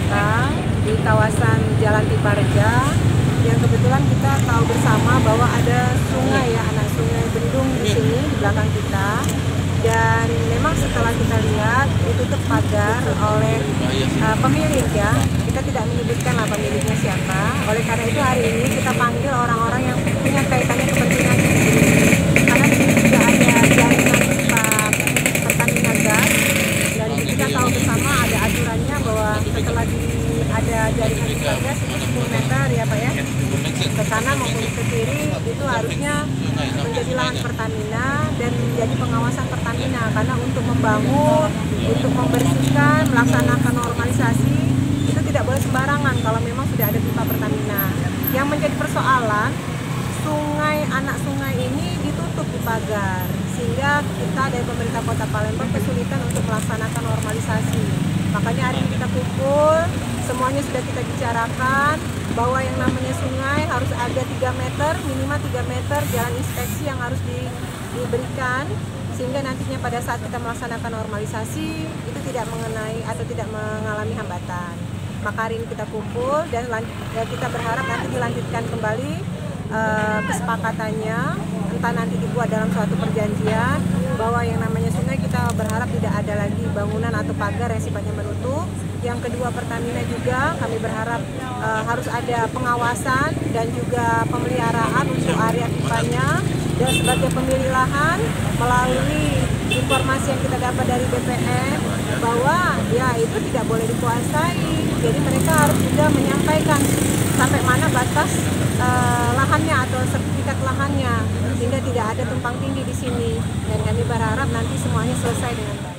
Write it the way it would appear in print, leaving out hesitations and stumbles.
wisata di kawasan Jalan Pipareja, yang kebetulan kita tahu bersama bahwa ada sungai ya, anak sungai Bendung di sini di belakang kita. Dan memang setelah kita lihat ditutup pagar oleh pemilik ya, kita tidak menyebutkan lah pemiliknya siapa. Oleh karena itu hari ini kita panggil orang-orang yang punya kaitannya kepentingan di sini. Karena di sini juga ada jaringan pipa Pertamina gas, dan kita tahu bersama ada aturannya bahwa setelah ada jaringan pipa gas itu 10 meter ya Pak ya, ke kanan maupun ke kiri itu harusnya menjadi lahan Pertamina dan menjadi pengawasan Pertamina, karena untuk membangun, untuk membersihkan, melaksanakan normalisasi itu tidak boleh sembarangan kalau memang sudah ada pipa Pertamina. Yang menjadi persoalan, anak sungai ini ditutup di pagar, sehingga kita dari pemerintah Kota Palembang kesulitan untuk melaksanakan normalisasi. Makanya hari ini kita kumpul, semuanya sudah kita bicarakan bahwa yang namanya sungai harus ada 3 meter, minimal 3 meter jalan inspeksi yang harus diberikan, sehingga nantinya pada saat kita melaksanakan normalisasi itu tidak mengenai atau tidak mengalami hambatan. Maka hari ini kita kumpul dan kita berharap nanti dilanjutkan kembali kesepakatannya, entah nanti dibuat dalam suatu perjanjian bahwa yang namanya sungai kita berharap tidak ada lagi bangunan atau pagar yang sifatnya menutup. Yang kedua, Pertamina juga kami berharap harus ada pengawasan dan juga pemeliharaan untuk area pipanya, dan sebagai pemilik lahan melalui informasi yang kita dapat dari BPM bahwa ya itu tidak boleh dikuasai. Jadi mereka harus juga menyampaikan sampai mana batas lahannya atau sertifikat lahannya, sehingga tidak ada tumpang tindih di sini. Dan kami berharap nanti semuanya selesai dengan baik.